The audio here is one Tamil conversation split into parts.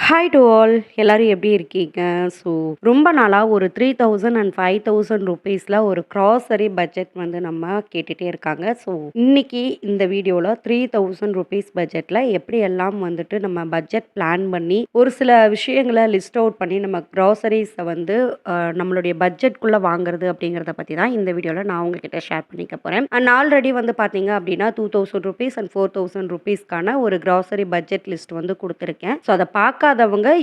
ஹாய் டு ஆல் எல்லாரும் எப்படி இருக்கீங்க? ஸோ ரொம்ப நாளாக ஒரு 3000 அண்ட் 5000 ருபீஸில் ஒரு க்ராசரி பட்ஜெட் வந்து நம்ம கேட்டுகிட்டே இருக்காங்க. ஸோ இன்னைக்கு இந்த வீடியோவில் 3000 ருபீஸ் பட்ஜெட்டில் எப்படி எல்லாம் வந்துட்டு நம்ம பட்ஜெட் பிளான் பண்ணி ஒரு சில விஷயங்களை லிஸ்ட் அவுட் பண்ணி நம்ம க்ராசரிஸை வந்து நம்மளுடைய பட்ஜெட்குள்ளே வாங்குறது அப்படிங்கிறத பற்றி தான் இந்த வீடியோவில் நான் உங்ககிட்ட ஷேர் பண்ணிக்க போகிறேன். அண்ட் ஆல்ரெடி வந்து பார்த்தீங்க அப்படின்னா 2000 ருபீஸ் அண்ட் 4000 ருபீஸ்க்கான ஒரு க்ராசரி பட்ஜெட் லிஸ்ட் வந்து கொடுத்துருக்கேன். ஸோ அதை பார்க்காதவங்க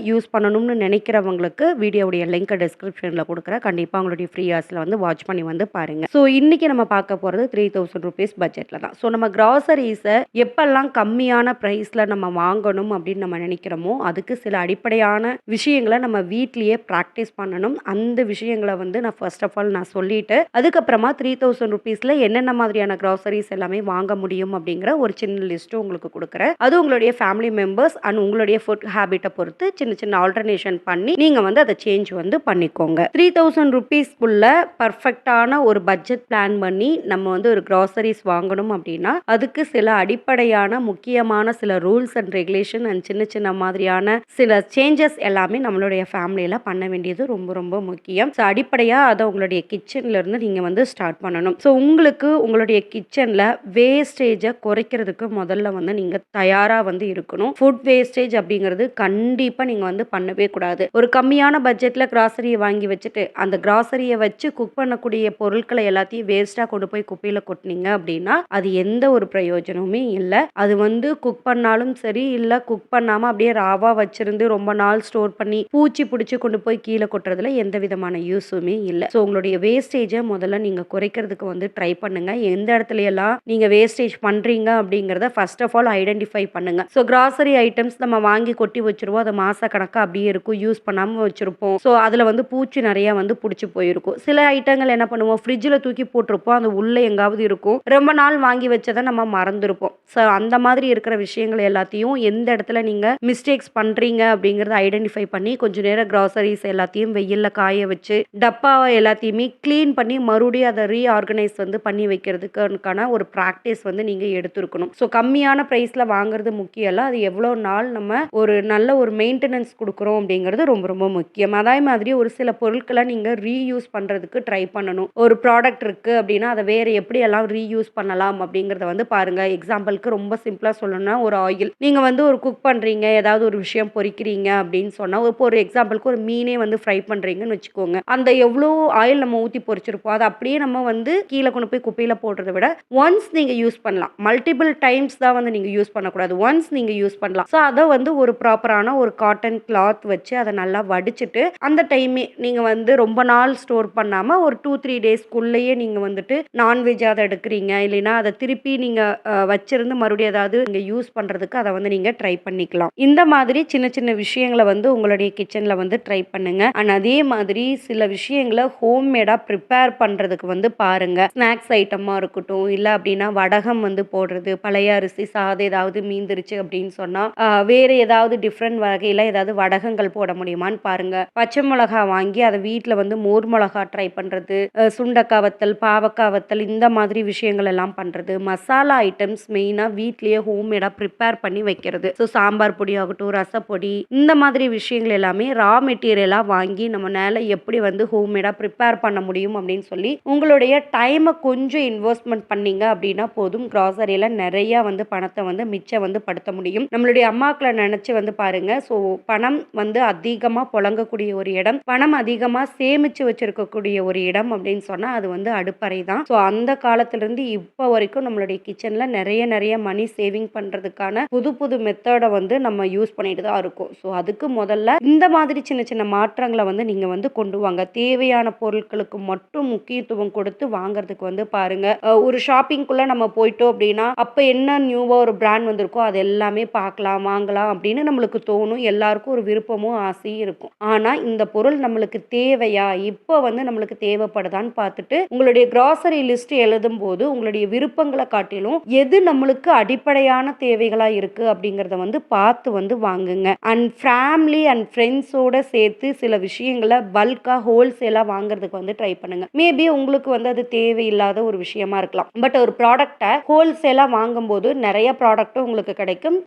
யூஸ் பண்ணணும்னு நினைக்கிறவங்களுக்கு வீடியோவுடைய லிங்க் டிஸ்கிரிப்ஷனில் கொடுக்குறேன். கண்டிப்பாக உங்களுடைய ஃப்ரீ ஹார்ஸில் வந்து வாட்ச் பண்ணி வந்து பாருங்கள். ஸோ இன்றைக்கி நம்ம பார்க்க போகிறது 3000 ருபீஸ் பட்ஜெட்டில் தான். ஸோ நம்ம கிராசரிஸை எப்பெல்லாம் கம்மியான ப்ரைஸில் நம்ம வாங்கணும் அப்படின்னு நம்ம நினைக்கிறோமோ அதுக்கு சில அடிப்படையான விஷயங்களை நம்ம வீட்லேயே ப்ராக்டிஸ் பண்ணணும். அந்த விஷயங்களை வந்து நான் ஃபர்ஸ்ட் ஆஃப் ஆல் நான் சொல்லிவிட்டு அதுக்கப்புறமா 3000 ருபீஸில் என்னென்ன மாதிரியான கிராசரிஸ் எல்லாமே வாங்க முடியும் அப்படிங்கிற ஒரு சின்ன லிஸ்ட்டும் உங்களுக்கு கொடுக்குறேன். அது உங்களுடைய ஃபேமிலி மெம்பர்ஸ் அண்ட் உங்களுடைய ஃபுட் ஹேபிட்டை பொறுத்து சின்ன சின்ன ஆல்டர்னேஷன் பண்ணி நீங்க வந்து அதை சேஞ்ச் வந்து பண்ணிக்கோங்க. 3000 ருபீஸ்க்குள்ள பர்ஃபெக்டான ஒரு பட்ஜெட் பிளான் பண்ணி நம்ம வந்து ஒரு கிராசரிஸ் வாங்கணும் அப்படின்னா அதுக்கு சில அடிப்படையான முக்கியமான சில ரூல்ஸ் அண்ட் ரெகுலேஷன் அண்ட் சின்ன சின்ன மாதிரியான சில சேஞ்சஸ் எல்லாமே நம்மளுடைய ஃபேமிலியில பண்ண வேண்டியது ரொம்ப ரொம்ப முக்கியம். ஸோ அடிப்படையா அதை உங்களுடைய கிச்சன்ல இருந்து நீங்க வந்து ஸ்டார்ட் பண்ணணும். ஸோ உங்களுக்கு உங்களுடைய கிச்சன்ல வேஸ்டேஜை குறைக்கிறதுக்கு முதல்ல வந்து நீங்க தயாரா வந்து இருக்கணும். ஃபுட் வேஸ்டேஜ் அப்படிங்கிறது கண்டிப்பாக நீங்கள் வந்து பண்ணவே கூடாது. ஒரு கம்மியான பட்ஜெட்டில் கிராசரியை வாங்கி வச்சுட்டு அந்த கிராசரியை வச்சு குக் பண்ணக்கூடிய பொருட்களை எல்லாத்தையும் வேஸ்ட்டாக கொண்டு போய் குப்பையில் கொட்டினீங்க அப்படின்னா அது எந்த ஒரு பிரயோஜனமுமே இல்லை. அது வந்து குக் பண்ணாலும் சரி, இல்லை குக் பண்ணாமல் அப்படியே ராவாக வச்சிருந்து ரொம்ப நாள் ஸ்டோர் பண்ணி பூச்சி பிடிச்சி கொண்டு போய் கீழே கொட்டுறதுல எந்த விதமான யூஸுமே இல்லை. ஸோ உங்களுடைய வேஸ்டேஜை முதல்ல நீங்கள் குறைக்கிறதுக்கு வந்து ட்ரை பண்ணுங்க. எந்த இடத்துல எல்லாம் நீங்கள் வேஸ்டேஜ் பண்ணுறீங்க அப்படிங்கிறத ஃபர்ஸ்ட் ஆஃப் ஆல் ஐடென்டிஃபை பண்ணுங்க. ஸோ கிராசரி ஐட்டம்ஸ் நம்ம வாங்கி கொட்டி வச்சிருவோம். அது மாச கணக்காக அப்படியே இருக்கும். யூஸ் பண்ணாமல் வச்சிருப்போம். ஸோ அதில் வந்து பூச்சி நிறையா வந்து பிடிச்சி போயிருக்கும். சில ஐட்டங்கள் என்ன பண்ணுவோம், ஃப்ரிட்ஜில் தூக்கி போட்டிருப்போம். அது உள்ளே எங்காவது இருக்கும். ரொம்ப நாள் வாங்கி வச்சதை நம்ம மறந்துருப்போம். ஸோ அந்த மாதிரி இருக்கிற விஷயங்கள் எல்லாத்தையும் எந்த இடத்துல நீங்கள் மிஸ்டேக்ஸ் பண்ணுறீங்க அப்படிங்கிறத ஐடென்டிஃபை பண்ணி கொஞ்சம் நேரம் கிராசரிஸ் எல்லாத்தையும் வெயிலில் காய வச்சு டப்பாவை எல்லாத்தையுமே க்ளீன் பண்ணி மறுபடியும் அதை ரீஆர்கனைஸ் வந்து பண்ணி வைக்கிறதுக்கான ஒரு ப்ராக்டிஸ் வந்து நீங்கள் எடுத்துருக்கணும். ஸோ கம்மியான ப்ரைஸில் வாங்குறது முக்கியம் இல்லை. அது எவ்வளோ நாள் நம்ம ஒரு நல்ல ஒரு மெயின்டெனன்ஸ் கொடுக்குறோம் அப்படிங்கிறது ரொம்ப ரொம்ப முக்கியம். அதே மாதிரி ஒரு சில பொருட்களை நீங்கள் ரீயூஸ் பண்ணுறதுக்கு ட்ரை பண்ணணும். ஒரு ப்ராடக்ட் இருக்குது அப்படின்னா அதை வேறு எப்படியெல்லாம் ரீயூஸ் பண்ணலாம் அப்படிங்கிறத வந்து பாருங்கள். எக்ஸாம்பிளுக்கு ரொம்ப சிம்பிளாக சொல்லணும்னா ஒரு ஆயில் நீங்கள் வந்து ஒரு குக் பண்ணுறீங்க, ஏதாவது ஒரு விஷயம் பொரிக்கிறீங்க அப்படின்னு சொன்னால் இப்போ ஒரு எக்ஸாம்பிளுக்கு ஒரு மீனே வந்து ஃப்ரை பண்ணுறீங்கன்னு வச்சுக்கோங்க. அந்த எவ்வளோ ஆயில் நம்ம ஊற்றி பொரிச்சிருப்போம் அதை அப்படியே நம்ம வந்து கீழே கொண்டு போய் குப்பையில் போடுறத விட ஒன்ஸ் நீங்கள் யூஸ் பண்ணலாம். மல்டிபிள் டைம்ஸ் தான் வந்து நீங்கள் யூஸ் பண்ணக்கூடாது. ஒன்ஸ் நீங்கள் யூஸ் பண்ணலாம். ஸோ அதை வந்து ஒரு ப்ராப்பரான ஒரு காட்டன் கிளாத் வச்சு அதை நல்லா வடிச்சிட்டு அந்த டைமே நீங்கள் வந்து ரொம்ப நாள் ஸ்டோர் பண்ணாமல் ஒரு 2-3 டேஸ்க்குள்ளேயே நீங்கள் வந்துட்டு நான்வெஜ் அதை எடுக்கிறீங்க இல்லைன்னா அதை திருப்பி நீங்கள் வச்சிருந்து மறுபடியும் ஏதாவது நீங்கள் யூஸ் பண்ணுறதுக்கு அதை வந்து நீங்கள் ட்ரை பண்ணிக்கலாம். இந்த மாதிரி சின்ன சின்ன விஷயங்களை வந்து உங்களுடைய கிச்சனில் வந்து ட்ரை பண்ணுங்க. அண்ட் அதே மாதிரி சில விஷயங்களை ஹோம்மேடாக ப்ரிப்பேர் பண்ணுறதுக்கு வந்து பாருங்க. ஸ்நாக்ஸ் ஐட்டமாக இருக்கட்டும், இல்லை அப்படின்னா வடகம் வந்து போடுறது, பழைய அரிசி சாதம் ஏதாவது மீந்துருச்சு அப்படின்னு சொன்னால் வேறு ஏதாவது டிஃப்ரெண்ட் வகையில் ஏதாவது வடகங்கள் போட முடியுமான்னு பாருங்க. பச்சை மிளகா வாங்கி அதை வீட்டில் வந்து மோர் மிளகா ட்ரை பண்ணுறது, சுண்டக்காய் வத்தல், பாவக்காய் வத்தல், இந்த மாதிரி விஷயங்கள் எல்லாம் பண்ணுறது. மசாலா ஐட்டம்ஸ் மெயினாக வீட்லேயே ஹோம்மேடாக ப்ரிப்பேர் பண்ணி வைக்கிறது. ஸோ சாம்பார் பொடி ஆகட்டும், ரசப்பொடி, இந்த மாதிரி விஷயங்கள் எல்லாமே ரா மெட்டீரியலாக வாங்கி நம்மளால எப்படி வந்து ஹோம்மேடாக ப்ரிப்பேர் பண்ண முடியும் அப்படின்னு சொல்லி உங்களுடைய டைமை கொஞ்சம் இன்வெஸ்ட்மெண்ட் பண்ணீங்க அப்படின்னா போதும். கிராசரியில் நிறையா வந்து பணத்தை வந்து மிச்சம் வந்து படுத்த முடியும். நம்மளுடைய அம்மாக்களை நினச்சி வந்து பாருங்க. ஸோ பணம் வந்து அதிகமாக புழங்கக்கூடிய ஒரு இடம், பணம் அதிகமாக சேமித்து வச்சிருக்கக்கூடிய ஒரு இடம் அப்படின்னு சொன்னால் அது வந்து அடுப்பறை தான். ஸோ அந்த காலத்திலிருந்து இப்போ வரைக்கும் நம்மளுடைய கிச்சனில் நிறைய மணி சேவிங் பண்ணுறதுக்கான புது புது மெத்தடை வந்து நம்ம யூஸ் பண்ணிட்டு தான் இருக்கோம். ஸோ அதுக்கு முதல்ல இந்த மாதிரி சின்ன சின்ன மாற்றங்களை வந்து நீங்கள் வந்து கொண்டு வாங்க. தேவையான பொருட்களுக்கு மட்டும் முக்கியத்துவம் கொடுத்து வாங்குறதுக்கு வந்து பாருங்க. ஒரு ஷாப்பிங்குள்ளே நம்ம போயிட்டோம் அப்படின்னா அப்போ என்ன நியூவாக ஒரு பிராண்ட் வந்திருக்கோ அது எல்லாமே பார்க்கலாம், வாங்கலாம் அப்படின்னு நம்மளுக்கு தோணும். எல்லாருக்கும் ஒரு விருப்பமும் ஆசையும் இருக்கும். ஆனால் இந்த பொருள் நம்மளுக்கு தேவையா, இப்போ வந்து நம்மளுக்கு தேவைப்படுதான்னு பார்த்துட்டு உங்களுடைய கிராசரி லிஸ்ட் எழுதும் போது உங்களுடைய விருப்பங்களை காட்டிலும் எது நம்மளுக்கு அடிப்படையான தேவைகளா இருக்கு அப்படிங்கிறத வந்து பார்த்து வந்து வாங்குங்க. அண்ட் ஃபேமிலி அண்ட் ஃப்ரெண்ட்ஸோட சேர்த்து சில விஷயங்களை பல்கா ஹோல்சேலா வாங்குறதுக்கு வந்து ட்ரை பண்ணுங்க. மேபி உங்களுக்கு வந்து அது தேவையில்லாத ஒரு விஷயமா இருக்கலாம். பட் ஒரு ப்ராடக்டை ஹோல்சேலா வாங்கும்போது நிறைய ப்ராடக்ட்டும் உங்களுக்கு கிடைக்கும்,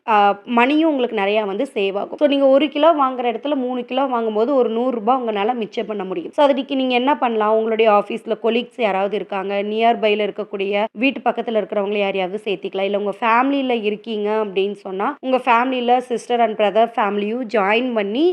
மணியும் உங்களுக்கு நிறைய வந்து சேவ் ஆகும். ஆகும். ஸோ நீங்கள் 1 கிலோ வாங்குற இடத்துல 3 கிலோ வாங்கும்போது ஒரு ரூ. 100 உங்களால் மிச்சம் பண்ண முடியும். ஸோ அதுக்கு நீங்கள் என்ன பண்ணலாம், உங்களுடைய ஆஃபீஸில் கொலீக்ஸ் யாராவது இருக்காங்க, நியர்பையில் இருக்கக்கூடிய வீட்டு பக்கத்தில் இருக்கிறவங்கள யாரையாவது சேர்த்திக்கலாம். இல்லை உங்கள் ஃபேமிலியில் இருக்கீங்க அப்படின்னு சொன்னால் உங்கள் ஃபேமிலியில் சிஸ்டர் அண்ட் பிரதர் ஃபேமிலியும் ஜாயின் பண்ணி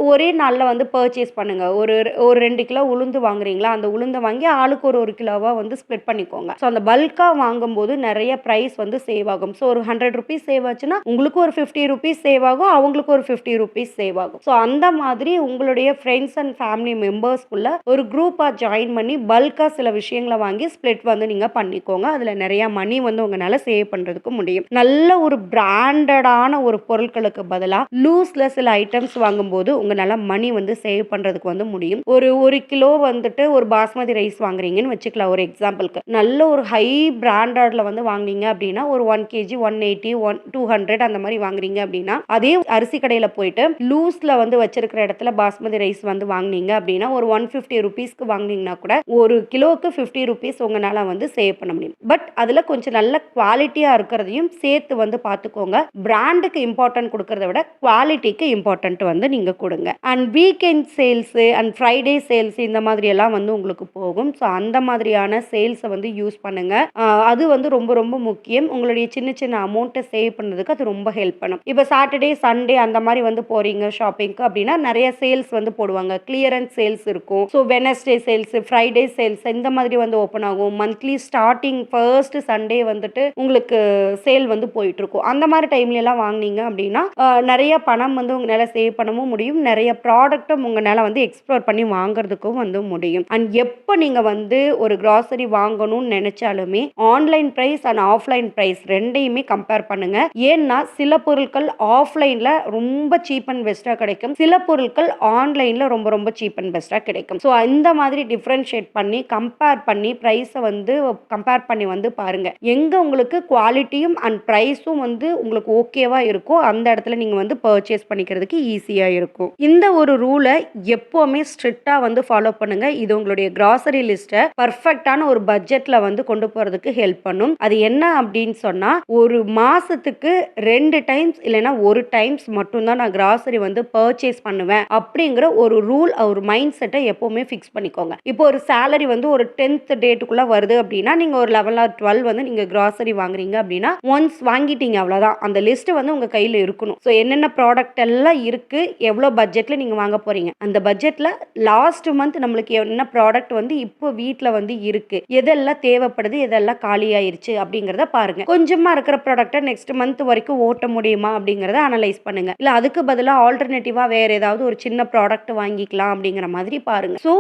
ஒரே நாளில் வந்து பர்ச்சேஸ் பண்ணுங்கள். ஒரு ஒரு 2 கிலோ உளுந்து வாங்குறீங்களா, அந்த உளுந்தை வாங்கி ஆளுக்கு ஒரு கிலோவாக வந்து ஸ்ப்ளிட் பண்ணிக்கோங்க. ஸோ அந்த பல்காக வாங்கும்போது நிறைய ப்ரைஸ் வந்து சேவ் ஆகும். ஸோ ஒரு ₹100 சேவ் ஆச்சுன்னா உங்களுக்கு ஒரு ₹50 சேவ் ஆகும், அவங்களுக்கு ஒரு ₹50 சேவ் ஆகும். ஸோ அந்த மாதிரி உங்களுடைய ஃப்ரெண்ட்ஸ் அண்ட் ஃபேமிலி மெம்பர்ஸ்குள்ள ஒரு குரூப்பாக ஜாயின் பண்ணி பல்காக சில விஷயங்களை வாங்கி ஸ்ப்ளிட் வந்து நீங்கள் பண்ணிக்கோங்க. அதில் நிறைய மணி வந்து உங்களால் சேவ் பண்ணுறதுக்கு முடியும். நல்ல ஒரு பிராண்டடான ஒரு பொருட்களுக்கு பதிலாக லூஸில் சில ஐட்டம்ஸ் வாங்கும்போது உங்களால் மணி வந்து சேவ் பண்ணுறதுக்கு வந்து முடியும். ஒரு கிலோ வந்துட்டு ஒரு பாஸ்மதி ரைஸ் வாங்குறீங்கன்னு வச்சுக்கலாம் ஒரு எக்ஸாம்பிளுக்கு. நல்ல ஒரு ஹை பிராண்டட்ல வந்து வாங்குனீங்க அப்படின்னா ஒரு 1 kg 180 200 அந்த மாதிரி வாங்குறீங்க அப்படின்னா அதே அரிசி கடையில் போயிட்டு லூஸ்ல வந்து வச்சிருக்கிற இடத்துல பாஸ்மதி ரைஸ் வந்து வாங்குனீங்க அப்படின்னா ஒரு ₹150 வாங்குனீங்கன்னா கூட ஒரு கிலோவுக்கு ₹50 உங்களால வந்து சேவ் பண்ண முடியும். பட் அதுல கொஞ்சம் நல்ல குவாலிட்டியா இருக்கிறதையும் சேர்த்து வந்து பார்த்துக்கோங்க. பிராண்டுக்கு இம்பார்ட்டன்ட் கொடுக்கறத விட குவாலிட்டிக்கு இம்பார்ட்டன்ட் வந்து நீங்க கொடுங்க. And weekend sales and Friday sales இந்த மாதிரி எல்லாம் வந்து உங்களுக்கு போகும். ஸோ அந்த மாதிரியான சேல்ஸை வந்து யூஸ் பண்ணுங்க. அது வந்து ரொம்ப ரொம்ப முக்கியம். உங்களுடைய சின்ன சின்ன அமௌண்ட்டை சேவ் பண்ணுறதுக்கு அது ரொம்ப ஹெல்ப் பண்ணும். இப்போ சாட்டர்டே சண்டே அந்த மாதிரி வந்து போறீங்க ஷாப்பிங்க்கு அப்படின்னா நிறைய சேல்ஸ் வந்து போடுவாங்க. கிளியரன்ஸ் சேல்ஸ் இருக்கும். So Wednesday sales, Friday sales இந்த மாதிரி வந்து ஓப்பன் ஆகும். மந்த்லி ஸ்டார்டிங் ஃபர்ஸ்ட் சண்டே வந்துட்டு உங்களுக்கு சேல் வந்து போயிட்டு இருக்கும். அந்த மாதிரி டைம்ல எல்லாம் வாங்குனீங்க அப்படின்னா நிறைய பணம் வந்து உங்களால் சேவ் பண்ணவும் முடியும். நிறைய ப்ராடக்ட்டும் உங்களால் வந்து எக்ஸ்ப்ளோர் பண்ணி வாங்குறதுக்கும் வந்து முடியும். அண்ட் எப்போ நீங்கள் வந்து ஒரு கிராசரி வாங்கணும்னு நினைச்சாலுமே online price and offline price ரெண்டையுமே கம்பேர் பண்ணுங்க. ஏன்னா சில பொருட்கள் ஆஃப்லைன்ல ரொம்ப சீப் அண்ட் பெஸ்ட்டாக கிடைக்கும், சில பொருட்கள் ஆன்லைன்ல ரொம்ப ரொம்ப சீப் அண்ட் பெஸ்ட்டாக கிடைக்கும். ஸோ இந்த மாதிரி டிஃப்ரென்ஷியேட் பண்ணி கம்பேர் பண்ணி ப்ரைஸை வந்து கம்பேர் பண்ணி வந்து பாருங்க. எங்க உங்களுக்கு குவாலிட்டியும் அண்ட் ப்ரைஸும் வந்து உங்களுக்கு ஓகேவா இருக்கோ அந்த இடத்துல நீங்க வந்து பர்ச்சேஸ் பண்ணிக்கிறதுக்கு ஈஸியா இருக்கும். இந்த ஒரு ரூலை எப்பவுமே ஸ்ட்ரிக்டா வந்து ஃபாலோ பண்ணுங்க. இது உங்களுடைய கிராசரி லிஸ்ட்டை பர்ஃபெக்டான ஒரு பட்ஜெட்ல வந்து கொண்டு போறதுக்கு ஹெல்ப் பண்ணும். அது என்ன அப்படின்னு சொன்னா ஒரு மாசத்துக்கு 2 டைம்ஸ் இல்லைன்னா 1 டைம்ஸ் மட்டும்தான் நான் கிராசரி வந்து பர்ச்சேஸ் பண்ணுவேன் அப்படிங்கிற ஒரு ரூல் ஒரு மைண்ட் செட்டை எப்பவுமே ஃபிக்ஸ் பண்ணிக்கோங்க. இப்போ ஒரு சேலரி வந்து ஒரு 10th டேட்டுக்குள்ள வருது அப்படின்னா நீங்க ஒரு 11 or 12 வந்து நீங்க கிராசரி வாங்குறீங்க அப்படின்னா ஒன்ஸ் வாங்கிட்டீங்க அவ்வளவுதான். அந்த லிஸ்ட் வந்து உங்க கையில இருக்கணும். ஸோ என்னென்ன ப்ராடக்ட் எல்லாம் இருக்கு, எவ்வளோ பட்ஜெட்ல நீங்க வாங்க போறீங்க, அந்த பட்ஜெட்ல லாஸ்ட் மந்த் நம்மளுக்கு என்ன ப்ராடக்ட் வந்து இப்போ வீட்டில் வந்து இருக்கு, எதெல்லாம் தேவைப்படுது, எதெல்லாம் காலி ஆயிருச்சு அப்படிங்கிறத பாருங்க. கொஞ்சமா இருக்கிற ப்ராடக்ட்டை நெக்ஸ்ட் மந்த் வரைக்கும் ஓட்ட முடியுமா அப்படிங்கிறத அனலைஸ் பண்ணுங்க. இல்லை அதுக்கு பதிலாக ஆல்டர்னேட்டிவா வேற ஏதாவது ஒரு சின்ன ப்ராடக்ட் வாங்கிக்கலாம் அப்படிங்கிற மாதிரி பாருங்க. ஸோ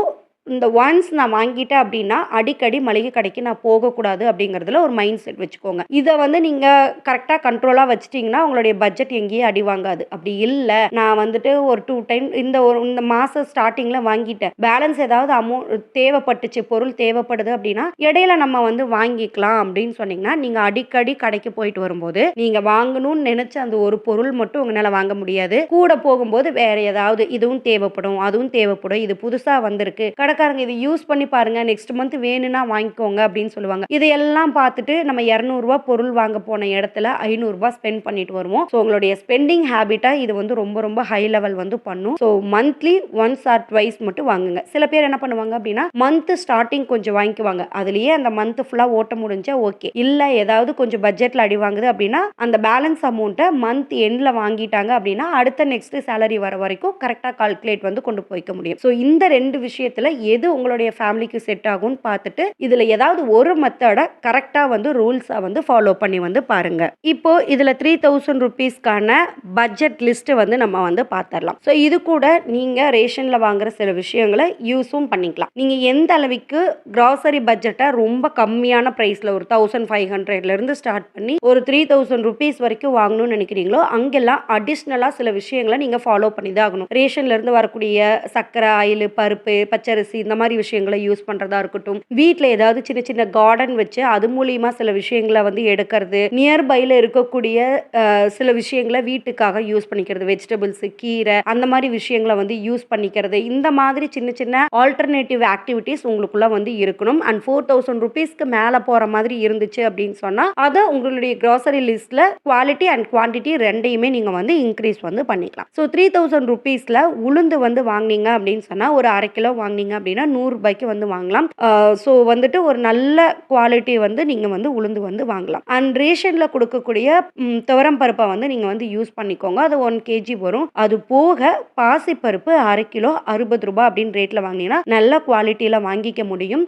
இந்த ஒன்ஸ் நான் வாங்கிட்டேன் அப்படின்னா அடிக்கடி மளிகை கடைக்கு நான் போகக்கூடாது அப்படிங்கிறதுல ஒரு மைண்ட் செட் வச்சுக்கோங்க. இதை வந்து நீங்கள் கரெக்டாக கண்ட்ரோலாக வச்சுட்டிங்கன்னா உங்களுடைய பட்ஜெட் எங்கேயும் அடி வாங்காது. அப்படி இல்லை நான் வந்துட்டு ஒரு 2 டைம் இந்த மாதம் ஸ்டார்டிங்கில் வாங்கிட்டேன், பேலன்ஸ் ஏதாவது அமௌண்ட் தேவைப்பட்டுச்சு, பொருள் தேவைப்படுது அப்படின்னா இடையில நம்ம வந்து வாங்கிக்கலாம் அப்படின்னு சொன்னீங்கன்னா நீங்கள் அடிக்கடி கடைக்கு போயிட்டு வரும்போது நீங்கள் வாங்கணும்னு நினைச்ச அந்த ஒரு பொருள் மட்டும் உங்களால் வாங்க முடியாது. கூட போகும்போது வேற ஏதாவது இதுவும் தேவைப்படும் அதுவும் தேவைப்படும், இது புதுசாக வந்திருக்கு கடைக்காரங்க இதை யூஸ் பண்ணி பாருங்க, நெக்ஸ்ட் மந்த் வேணும்னா வாங்கிக்கோங்க அப்படின்னு சொல்லுவாங்க. இதையெல்லாம் பார்த்துட்டு நம்ம ₹200 பொருள் வாங்க போன இடத்துல ₹500 ஸ்பெண்ட் பண்ணிட்டு வருவோம். ஸோ உங்களுடைய ஸ்பெண்டிங் ஹேபிட்டா இது வந்து ரொம்ப ரொம்ப ஹை லெவல் வந்து பண்ணும். So monthly once R twice மட்டும் வாங்குங்க. சில பேர் என்ன பண்ணுவாங்க அப்படின்னா மந்த் ஸ்டார்டிங் கொஞ்சம் வாங்கிக்குவாங்க, அதுலயே அந்த மந்த் ஃபுல்லா ஓட்ட முடிஞ்சா ஓகே. இல்ல ஏதாவது கொஞ்சம் பட்ஜெட்ல அடி வாங்குது அப்படின்னா அந்த பேலன்ஸ் அமௌண்ட்டை மந்த் எண்ட்ல வாங்கிட்டாங்க அப்படின்னா அடுத்த நெக்ஸ்ட் சேலரி வர வரைக்கும் கரெக்டா கால்குலேட் வந்து கொண்டு போய்க்க முடியும். ஸோ இந்த 2 விஷயத்துல எது உங்களுடைய ஃபேமிலிக்கு செட் ஆகும்னு பார்த்துட்டு இதுல ஏதாவது ஒரு மெத்தடை கரெக்டா வந்து ரூல்ஸா வந்து ஃபாலோ பண்ணி வந்து பாருங்க. இப்போ இதுல ₹3000 பட்ஜெட் லிஸ்ட் வந்து நம்ம வந்து பார்த்துடலாம். ஸோ இது கூட நீங்க ரேஷன்ல வாங்குற சில விஷயங்களை யூஸும் பண்ணிக்கலாம். நீங்க எந்த அளவுக்கு கிராசரி பட்ஜெட்டை ரொம்ப கம்மியான பிரைஸ்ல ஒரு 1500ல இருந்து ஸ்டார்ட் பண்ணி ஒரு ₹3000 வரைக்கும் வாங்கணும்னு நினைக்கிறீங்களோ அங்கெல்லாம் அடிஷ்னலா சில விஷயங்களை நீங்க ஃபாலோ பண்ணி தான் ஆகணும். ரேஷன்ல இருந்து வரக்கூடிய சர்க்கரை, ஆயில், பருப்பு, பச்சரிசி வெஜிடபிள்ஸ் இந்த மாதிரி விஷயங்களை யூஸ் பண்ணுறதா இருக்கட்டும், வீட்டில் ஏதாவது சின்ன சின்ன கார்டன் வச்சு அது மூலியமாக சில விஷயங்களை வந்து எடுக்கிறது, நியர்பையில் இருக்கக்கூடிய சில விஷயங்களை வீட்டுக்காக யூஸ் பண்ணிக்கிறது, வெஜிடபிள்ஸ், கீரை அந்த மாதிரி விஷயங்களை வந்து யூஸ் பண்ணிக்கிறது, இந்த மாதிரி சின்ன சின்ன ஆல்டர்னேட்டிவ் ஆக்டிவிட்டீஸ் உங்களுக்குள்ள வந்து இருக்கணும். அண்ட் 4000 ருபீஸ்க்கு மேலே போகிற மாதிரி இருந்துச்சு அப்படின்னு சொன்னால் அதை உங்களுடைய க்ராசரி லிஸ்ட்டில் குவாலிட்டி அண்ட் குவான்டிட்டி ரெண்டையுமே நீங்கள் வந்து இன்க்ரீஸ் வந்து பண்ணிக்கலாம். ஸோ 3000 ருபீஸில் உளுந்து வந்து வாங்கினீங்க அப்படின்னு சொன்னால் ஒரு 1/2 கிலோ வாங்கினீங்க அப்படின்னா 100 ரூபாய்க்கு வந்து வாங்கலாம். ஸோ வந்துட்டு ஒரு நல்ல குவாலிட்டி வந்து நீங்கள் வந்து உளுந்து வந்து வாங்கலாம். அண்ட் ரேஷனில் கொடுக்கக்கூடிய துவரம் பருப்பை வந்து நீங்கள் வந்து யூஸ் பண்ணிக்கோங்க. அது 1 kg வரும். அது போக பாசிப்பருப்பு 1/2 கிலோ 60 ரூபாய் அப்படின்னு ரேட்டில் வாங்கினீங்கன்னா நல்ல குவாலிட்டியில் வாங்கிக்க முடியும்.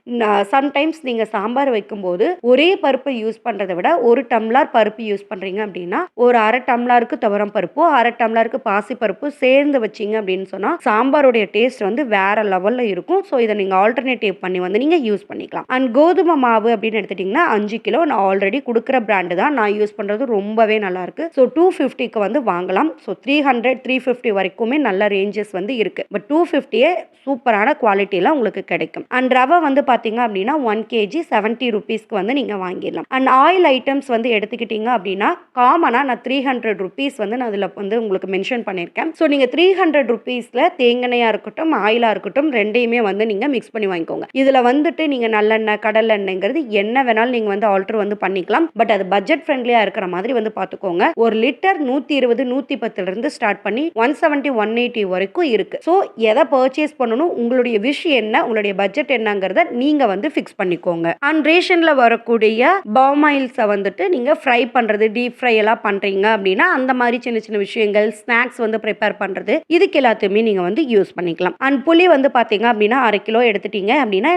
சம்டைம்ஸ் நீங்கள் சாம்பார் வைக்கும்போது ஒரே பருப்பை யூஸ் பண்ணுறதை விட 1 டம்ளர் பருப்பு யூஸ் பண்ணுறீங்க அப்படின்னா ஒரு 1/2 டம்ளருக்கு துவரம் பருப்பு 1/2 டம்ளருக்கு பாசிப்பருப்பு சேர்ந்து வச்சிங்க அப்படின்னு சொன்னால் சாம்பாருடைய டேஸ்ட் வந்து வேற லெவலில் இருக்கும். ஸோ இதை நீங்கள் ஆல்டர்னேட்டிவ் பண்ணி வந்து நீங்கள் யூஸ் பண்ணிக்கலாம். அண்ட் கோதுமை மாவு அப்படின்னு எடுத்துட்டிங்கன்னா 5 கிலோ நான் ஆல்ரெடி கொடுக்குற பிராண்டு தான் நான் யூஸ் பண்ணுறது, ரொம்பவே நல்லா இருக்கு. ஸோ 250க்கு வந்து வாங்கலாம். ஸோ 300 350 வரைக்குமே நல்ல ரேஞ்சஸ் வந்து இருக்கு. பட் 250 சூப்பரான குவாலிட்டியில் உங்களுக்கு கிடைக்கும். அண்ட் ரவை வந்து பார்த்தீங்க அப்படின்னா 1 kg 70 ருபீஸ்க்கு வந்து நீங்கள் வாங்கிடலாம். அண்ட் ஆயில் ஐட்டம்ஸ் வந்து எடுத்துக்கிட்டீங்க அப்படின்னா காமனாக நான் 300 ருபீஸ் வந்து நான் அதில் வந்து உங்களுக்கு மென்ஷன் பண்ணியிருக்கேன். ஸோ நீங்கள் 300 ருபீஸில் தேங்காயாக இருக்கட்டும் ஆயிலாக இருக்கட்டும் ரெண்டையுமே வந்து நீங்கள் மிக்ஸ் பண்ணி வாங்கிக்கோங்க. இதில் வந்துட்டு நீங்கள் நல்லெண்ணெய் கடலெண்ணெய்ங்கிறது என்ன வேணாலும் நீங்கள் வந்து ஆல்டர் வந்து பண்ணிக்கலாம். பட் அது பட்ஜெட் ஃப்ரெண்ட்லியாக இருக்கிற மாதிரி வந்து பார்த்துக்கோங்க. 1 லிட்டர் 120 110 ஸ்டார்ட் பண்ணி 170 180 வரைக்கும் இருக்கு. ஸோ எதை பர்ச்சேஸ் பண்ணணும், உங்களுடைய விஷ் என்ன, உங்களுடைய பட்ஜெட் என்னங்கிறத நீங்க வந்து ஃபிக்ஸ் பண்ணிக்கோங்க. அண்ட் ரேஷன்ல வரக்கூடிய பாம் ஆயில்ஸை வந்துட்டு நீங்க ஃப்ரை பண்றது, டீப் ஃப்ரை எல்லாம் பண்றீங்க அப்படின்னா அந்த மாதிரி சின்ன சின்ன விஷயங்கள் ஸ்நாக்ஸ் வந்து ப்ரிப்பேர் பண்றது இதுக்கு எல்லாத்தையுமே நீங்க வந்து யூஸ் பண்ணிக்கலாம். அண்ட் புளி வந்து பாத்தீங்க அப்படின்னா 1/2 கிலோ எடுத்துட்டீங்க அப்படின்னா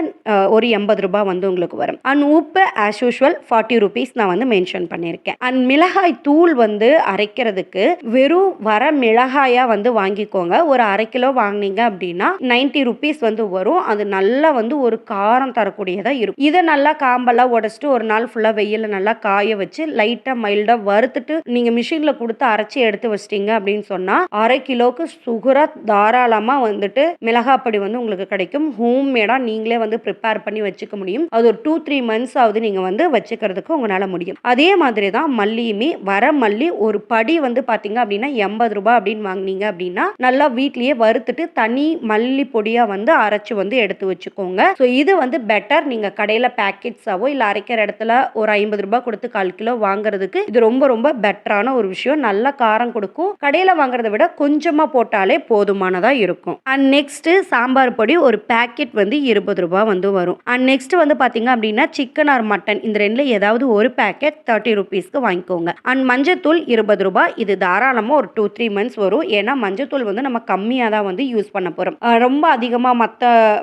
ஒரு 80 ரூபாய் வந்து உங்களுக்கு வரும். அண்ட் உப்பு ஆஸ் யூஷுவல் 40 ருபீஸ் நான் வந்து மென்ஷன் பண்ணியிருக்கேன். அண்ட் மிளகாய் தூள் வந்து அரைக்கிறதுக்கு வெறும் வர மிளகாயா வந்து வாங்கிக்கோங்க. ஒரு 1/2 கிலோ வாங்கினீங்க அப்படின்னா 90 ருபீஸ் வந்து வரும். அது நல்லா வந்து ஒரு காரம் தரக்கூடியதா இருக்கும். இதை நல்லா காம்பெல்லாம் உடைச்சிட்டு ஒரு நாள் ஃபுல்லா வெயில நல்லா காய வச்சு லைட்டா மைல்டா வறுத்துட்டு நீங்க மிஷின்ல கொடுத்து அரைச்சி எடுத்து வச்சிட்டீங்க அப்படின்னு சொன்னா 1/2 கிலோக்கு சுகரா தாராளமா வந்துட்டு மிளகாப்பொடி வந்து உங்களுக்கு கிடைக்கும். ஹோம் மேடா நீங்களே வந்து ப்ரிப்பேர் பண்ணி வச்சுக்க முடியும். அது ஒரு 2-3 மந்த்ஸ் ஆகுது நீங்க வந்து வச்சுக்கிறதுக்கு உங்களால முடியும். அதே மாதிரி தான் மல்லியுமே வர மல்லி ஒரு படி வந்து பாத்தீங்க அப்படின்னா 80 ரூபாய் அப்படின்னு வாங்கினீங்க அப்படின்னா நல்லா வீட்லயே வறுத்துட்டு தனி மல்லி பொடியா வந்து அரைச்சு வந்து எடுத்து வச்சுக்கோங்க. ஸோ இது வந்து பெட்டர். நீங்க கடையில பேக்கெட்ஸாவோ இல்ல அரைக்கிற இடத்துல ஒரு 50 ரூபாய் கொடுத்து 1/4 கிலோ வாங்குறதுக்கு இது ரொம்ப ரொம்ப பெட்டரான ஒரு விஷயம். நல்ல காரம் கொடுக்கும். கடையில வாங்குறதை விட கொஞ்சமா போட்டாலே போதுமானதா இருக்கும். அண்ட் நெக்ஸ்ட் சாம்பார் பொடி ஒரு பேக்கெட் வந்து 20 ரூபாய் வந்து வரும். அண்ட் நெக்ஸ்ட் வந்து பாத்தீங்க அப்படின்னா சிக்கன் ஆர் மட்டன் இந்த ரெண்டுல ஏதாவது ஒரு பேக்கெட் 30 ருபீஸ்க்கு வாங்கிக்கோங்க. அண்ட் மஞ்சத்தூள் 20 ரூபாய். இது தாராளமா ஒரு 2-3 மந்த்ஸ் வரும். ஏன்னா மஞ்சத்தூள் வந்து நம்ம கம்மியா தான் வந்து யூஸ் பண்ண போறோம். ரொம்ப அதிகமா மத்த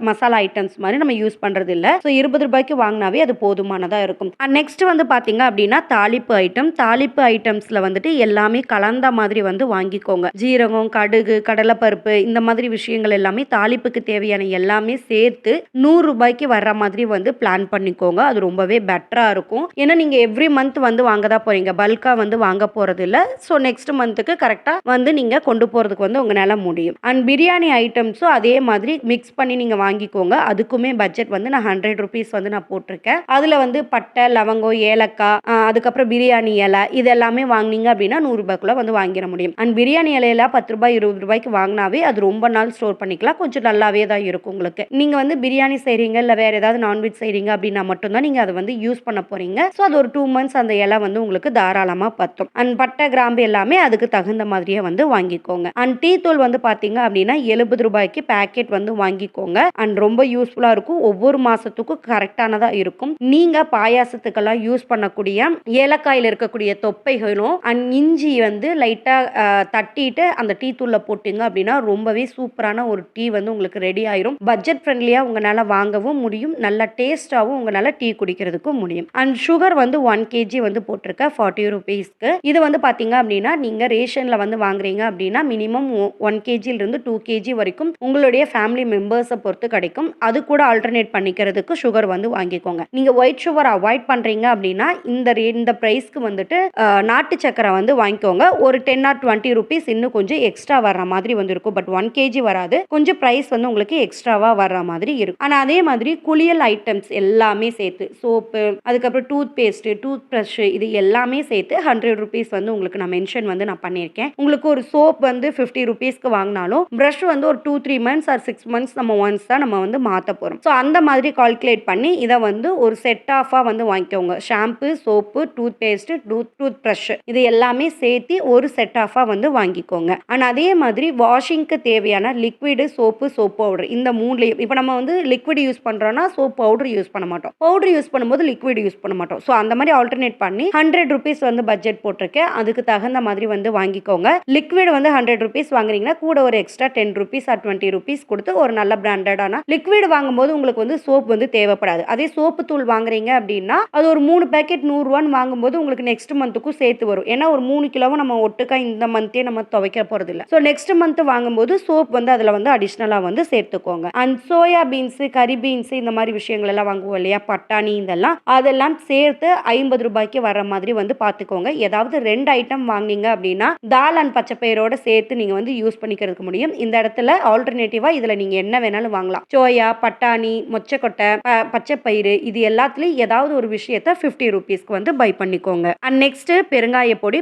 மசாலா ஐட்டம்ஸ் மாதிரி நம்ம யூஸ் பண்றது இல்ல. ஸோ 20 ரூபாய்க்கு வாங்கினாவே அது போதுமானதா இருக்கும். நெக்ஸ்ட் வந்து பாத்தீங்க அப்படின்னா தாளிப்பு ஐட்டம்ஸ்ல வந்துட்டு எல்லாமே கலந்த மாதிரி வந்து வாங்கிக்கோங்க. ஜீரகம், கடுகு, கடலைப்பருப்பு இந்த மாதிரி விஷயங்கள் எல்லாமே தாளிப்புக்கு தேவையான எல்லாமே சேர்த்து 100 ரூபாய்க்கு வர்ற மாதிரி வந்து பிளான் பண்ணிக்கோங்க. அது ரொம்பவே பெட்டரா இருக்கும். ஏன்னா நீங்க எவ்ரி மந்த் வந்து வாங்கதான் போறீங்க, பல்கா வந்து வாங்க போறது இல்ல. ஸோ நெக்ஸ்ட் மந்த்துக்கு கரெக்டா வந்து நீங்க கொண்டு போறதுக்கு வந்து உங்களால முடியும். அண்ட் பிரியாணி ஐட்டம்ஸும் அதே மாதிரி மிக்ஸ் பண்ணி நீங்க வாங்கிக்கோங்க. அதுக்குமே பட்ஜெட் வந்து நான் 100 ருபீஸ் வந்து நான் போட்டிருக்கேன். அதுல வந்து பட்டை, லவங்கம், ஏலக்காய், அதுக்கப்புறம் பிரியாணி இலை இது எல்லாமே வாங்கினீங்க அப்படின்னா 100 ரூபாய்க்குள்ள வந்து வாங்கிட முடியும். அண்ட் பிரியாணி இலையில 10 ரூபாய் 20 ரூபாய்க்கு வாங்கினாவே அது ரொம்ப நாள் ஸ்டோர் பண்ணிக்கலாம். கொஞ்சம் நல்லாவே தான் இருக்கும் உங்களுக்கு. நீங்க வந்து பிரியாணி செய்றீங்க இல்ல வேற ஏதாவது நான்வெஜ் செய்றீங்க அப்படின்னா மட்டும்தான் நீங்க அதை வந்து யூஸ் பண்ண போறீங்க. ஸோ அது ஒரு 2 மந்த்ஸ் அந்த இலை வந்து உங்களுக்கு தாராளமா பத்தும். அண்ட் பட்டை, கிராம்பு எல்லாமே அதுக்கு தகுந்த மாதிரியே வந்து வாங்கிக்கோங்க. அண்ட் டீ தூள் வந்து பாத்தீங்க அப்படின்னா 70 ரூபாய்க்கு பேக்கெட் வந்து வாங்கிக்கோங்க. அண்ட் ரொம்ப யூஸ்ஃபுல்லா இருக்கும். ஒவ்வொரு மாசத்துக்கும் கரெக்டானதா இருக்கும். நீங்க பாயாசத்துக்கெல்லாம் யூஸ் பண்ணக்கூடிய ஏலக்காயில இருக்கக்கூடிய தொப்பைகளும் அண்ட் இஞ்சி வந்து லைட்டா தட்டிட்டு அந்த டீ தூள்ல போட்டீங்க அப்படின்னா ரொம்பவே சூப்பரான ஒரு டீ வந்து உங்களுக்கு ரெடி ஆயிரும். பட்ஜெட் ஃப்ரெண்ட்லியா உங்களால வாங்கவும் முடியும். நல்ல டேஸ்டாவும் உங்களால டீ குடிக்கிறதுக்கும் முடியும். அண்ட் சுகர் வந்து 1 kg வந்து போட்டிருக்க 40 ருபீஸ்க்கு. இது வந்து பாத்தீங்க அப்படின்னா நீங்க ரேஷன்ல வந்து வாங்குறீங்க அப்படின்னா மினிமம் 1 kg இருந்து 2 kg வரைக்கும் உங்களுடைய ஃபேமிலி மெம்பர்ஸை பொறுத்து கிடைக்கும். அது கூட ஆல்டர்னேட் பண்ணிக்கிறதுக்கு சுகர் வந்து வாங்கிக்கோங்க. நீங்க ஒயிட் சுகர் அவாய்ட் பண்றீங்க அப்படின்னா இந்த பிரைஸ்க்கு வந்துட்டு நாட்டு சக்கரை வந்து வாங்கிக்கோங்க. ஒரு 10 or 20 ருபீஸ் இன்னும் கொஞ்சம் எக்ஸ்ட்ரா வர்ற மாதிரி வந்து இருக்கும். பட் 1 kg வராது. கொஞ்சம் பிரைஸ் வந்து உங்களுக்கு எக்ஸ்ட்ரா எக்ஸ்ட்ராவா வர்ற மாதிரி இருக்கும். ஆனா அதே மாதிரி குளியல் ஐட்டம்ஸ் எல்லாமே சேர்த்து சோப்பு, அதுக்கப்புறம் டூத் பேஸ்ட், டூத் பிரஷ் இது எல்லாமே சேர்த்து 100 ரூபீஸ் வந்து உங்களுக்கு நான் மென்ஷன் வந்து நான் பண்ணியிருக்கேன். உங்களுக்கு ஒரு சோப் வந்து 50 ரூபீஸ்க்கு வாங்கினாலும் பிரஷ் வந்து ஒரு 2-3 மந்த்ஸ் ஆர் 6 மந்த்ஸ் நம்ம ஒன்ஸ் தான் நம்ம வந்து மாத்த போறோம். ஸோ அந்த மாதிரி கால்குலேட் பண்ணி இதை வந்து ஒரு செட் ஆஃபா வந்து வாங்கிக்கோங்க. Shampoo, soap, toothpaste, toothbrush இது எல்லாமே சேர்த்து ஒரு செட் ஆஃபா வந்து வாங்கிக்கோங்க. அண்ட் அதே மாதிரி வாஷிங்க்கு தேவையான லிக்விடு, சோப்பு, சோப் பவுடர் இந்த மூணுலையும் இப்போ நம்ம வந்து லிக்விட் யூஸ் பண்றோம்னா சோப் பவுடர் யூஸ் பண்ண மாட்டோம். பவுடர் யூஸ் பண்ணும்போது லிக்விட் யூஸ் பண்ண மாட்டோம். ஸோ அந்த மாதிரி ஆல்டர்னேட் பண்ணி 100 ரூபீஸ் வந்து பட்ஜெட் போட்டிருக்கேன். அதுக்கு தகுந்த மாதிரி வந்து வாங்கிக்கோங்க. லிக்விட் வந்து 100 ரூபீஸ் வாங்குறீங்கன்னா கூட ஒரு எக்ஸ்ட்ரா 10 ரூபீஸ் ஆர் 20 ரூபீஸ் கொடுத்து ஒரு நல்ல பிராண்டடான லிக்விட் வாங்கும்போது உங்களுக்கு வந்து சோப் வந்து தேவைப்படாது. அதே சோப்பு தூள் வாங்குறீங்க அப்படின்னா அது ஒரு 3 பேக்கெட் 100 ரூபான்னு வாங்கும்போது உங்களுக்கு நெக்ஸ்ட் மந்த்துக்கும் சேர்த்து வரும். ஏன்னா ஒரு 3 கிலோவும் நம்ம ஒட்டுக்கா இந்த மந்தே நம்ம துவைக்க போறது இல்லை. ஸோ நெக்ஸ்ட் மந்த் வாங்கும்போது சோப் வந்து அதில் வந்து அடிஷ்னலா வந்து சேர்த்துக்கோங்க. அண்ட் சோயா பீன்ஸ், கரி பீன்ஸ் இந்த மாதிரி விஷயங்கள் எல்லாம் வாங்குவோம் இல்லையா, பட்டாணி அதெல்லாம் சேர்த்து 50 ரூபாய்க்கு வர மாதிரி வந்து பார்த்துக்கோங்க. ஏதாவது 2 ஐட்டம் வாங்கினீங்க அப்படின்னா தால் அண்ட் பச்சைப்பயிரோட சேர்த்து நீங்க வந்து யூஸ் பண்ணிக்கிறதுக்கு முடியும். இந்த இடத்துல ஆல்டர்னேட்டிவா இதுல நீங்க என்ன வேணாலும் வாங்கலாம். சோயா, பட்டாணி, மொச்சக்கொட்டை, பச்சைப்பயிறு இது எல்லாத்துலயும் ஏதாவது ஒரு விஷயத்த 50 ரூபீஸ்க்கு வந்து பை பண்ணிக்கோங்க. அண்ட் நெக்ஸ்ட் பெருங்காயப்பொடி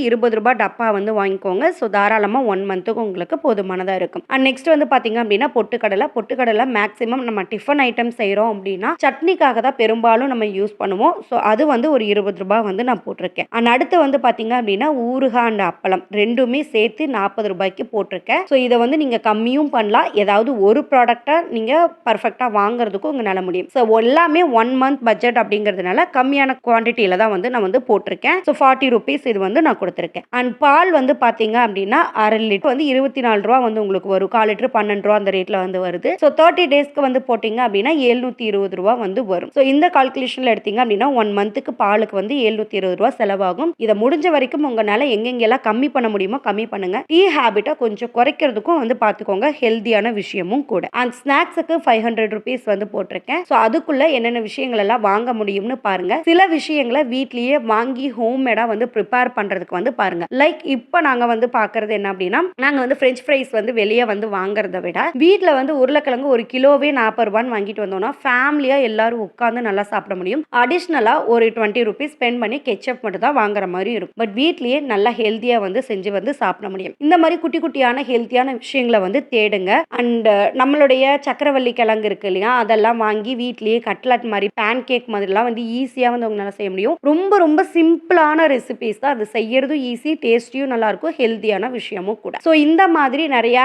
20 ரூபாய் டப்பா வந்து வாங்கிக்கோங்க. ஸோ தாராளமா 1 மந்த்துக்கு உங்களுக்கு போதுமானதா இருக்கும். அண்ட் நெக்ஸ்ட் வந்து பாத்தீங்க அப்படின்னா பொட்டுக்கடலை மேக்ஸிமம் நம்ம டிஃபன் ஐட்டம் செய்யறோம் அப்படின்னா சட்னிக்காக தான் பெரும்பாலும் நம்ம யூஸ் பண்ணுவோம். ஸோ அது வந்து ஒரு 20 ரூபாய் வந்து நான் போட்டிருக்கேன். அண்ட் அடுத்து வந்து பாத்தீங்க அப்படின்னா ஊறுகாய் அண்ட் அப்பளம் ரெண்டுமே சேர்த்து 40 ரூபாய்க்கு போட்டிருக்கேன். ஸோ இதை வந்து நீங்க கம்மியும் பண்ணலாம். ஏதாவது ஒரு ப்ராடக்டை நீங்க பர்ஃபெக்டா வாங்குறதுக்கும் உங்களால முடியும். ஸோ எல்லாமே 1 மந்த் பட்ஜெட் அப்படிங்கிறதுனால கம்மியான குவான்டிட்டியில தான் வந்து நான் வந்து போட்டிருக்கேன். ஸோ 40 ரூபீஸ் இது வந்து நான் கொடுத்துருக்கேன். அண்ட் பால் வந்து பாத்தீங்க அப்படின்னா 1/2 லிட்டர் வந்து 24 ரூபா வந்து உங்களுக்கு வரும். 1/4 லிட்டர் 12 ரூபா அந்த ரேட்ல வந்து வருது. ஸோ 30 டேஸ்க்கு வந்து போட்டீங்க அப்படின்னா 720 ரூபா வந்து வரும். ஸோ இந்த கால்குலேஷன்ல எடுத்தீங்க அப்படின்னா 1 மந்த்துக்கு பாலுக்கு வந்து 720 ரூபா செலவாகும். இதை முடிஞ்ச வரைக்கும் உங்களால எங்கெங்கெல்லாம் கம்மி பண்ண முடியுமோ கம்மி பண்ணுங்க. டீ ஹேபிட்டை கொஞ்சம் குறைக்கிறதுக்கும் வந்து பார்த்துக்கோங்க. ஹெல்தியான விஷயமும் கூட. அண்ட் ஸ்நாக்ஸுக்கு 500 ரூபீஸ் வந்து போட்டிருக்கேன். ஸோ அதுக்குள்ள என்னென்ன விஷயங்கள் எல்லாம் வாங்க முடியும்னு பாருங்க. சில விஷயங்களை வீட்லயே வாங்கி ஹோம்மேடா வந்து ப்ரிப்பேர் பண்றதுக்கு வந்து பாருங்க. லைக் இப்போ நாங்க வந்து பார்க்கறது என்ன அப்படின்னா நாங்க வந்து ஃப்ரெஞ்ச் ஃப்ரைஸ் வந்து வெளியே வந்து வாங்குறத விட வீட்டில் வந்து உருளைக்கிழங்கு ஒரு கிலோவே 40 ரூபான்னு வாங்கிட்டு வந்தோம்னா ஃபேமிலியா எல்லாரும் உட்காந்து நல்லா சாப்பிட முடியும். அடிஷ்னலா ஒரு 20 ரூபீஸ் ஸ்பெண்ட் பண்ணி கெச்சப் மட்டும் தான் வாங்குற மாதிரி இருக்கும். பட் வீட்லயே நல்லா ஹெல்த்தியா வந்து செஞ்சு வந்து சாப்பிட முடியும். இந்த மாதிரி குட்டி குட்டியான ஹெல்த்தியான விஷயங்களை வந்து தேடுங்க. அண்ட் நம்மளுடைய சக்கரவள்ளி கிழங்கு இருக்கு இல்லையா, அதெல்லாம் வாங்கி வீட்லயே கட்லட் மாதிரி பேன் கேக் மாதிரிலாம் வந்து ஈஸியா வந்து உங்களால செய்ய முடியும். ரொம்ப ரொம்ப சிம்பிளான ரெசிபிஸ் தான். அது செய்யறதும் ஈஸி, டேஸ்டியும் நல்லா இருக்கும், ஹெல்த்தியான விஷயமும் கூட. ஸோ இந்த மாதிரி நிறைய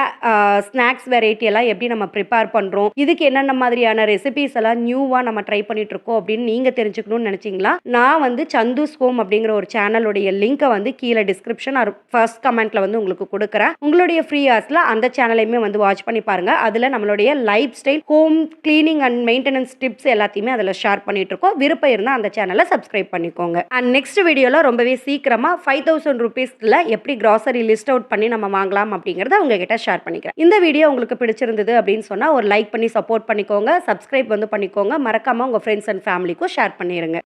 ஸ்நாக்ஸ் வெரைட்டி எல்லாம் எப்படி நம்ம ப்ரிப்பேர் பண்றோம், இதுக்கு என்னென்ன மாதிரியான ரெசிபிஸ் எல்லாம் நியூவா நம்ம ட்ரை பண்ணிட்டு இருக்கோம் அப்படின்னு நீங்க தெரிஞ்சுக்கணும்னு நினைச்சீங்களா, நான் வந்து சந்துஸ் ஹோம் அப்படிங்கிற ஒரு சேனலுடைய லிங்கை வந்து கீழே டிஸ்கிரிப்ஷன் ஆர் ஃபர்ஸ்ட் கமெண்ட்ல வந்து உங்களுக்கு கொடுக்குறேன். உங்களுடைய ஃப்ரீ ஹார்ஸ்ல அந்த சேனலையுமே வந்து வாட்ச் பண்ணி பாருங்க. அதுல நம்மளுடைய life style, home cleaning and maintenance tips எல்லாத்தையுமே அதில் ஷேர் பண்ணிட்டு இருக்கோம். விருப்பம் இருந்தால் அந்த சேனலை சப்ஸ்கிரைப் பண்ணிக்கோங்க. அண்ட் நெக்ஸ்ட் வீடியோல ரொம்பவே சீக்கிரமா 5000 ரூபீஸ்ல எப்படி கிராசரி லிஸ்ட் அவுட் பண்ணி நம்ம வாங்கலாம் அப்படிங்கறத உங்ககிட்ட ஷேர் பண்ணிக்கிறேன். இந்த வீடியோ உங்களுக்கு பிடிச்சிருந்தது அப்படின்னு சொன்னா ஒரு லைக் பண்ணி சப்போர்ட் பண்ணிக்கோங்க. சப்ஸ்கிரைப் வந்து பண்ணிக்கோங்க. மறக்காம உங்க ஃப்ரெண்ட்ஸ் அண்ட் ஃபேமிலிக்கும் ஷேர் பண்ணிருங்க.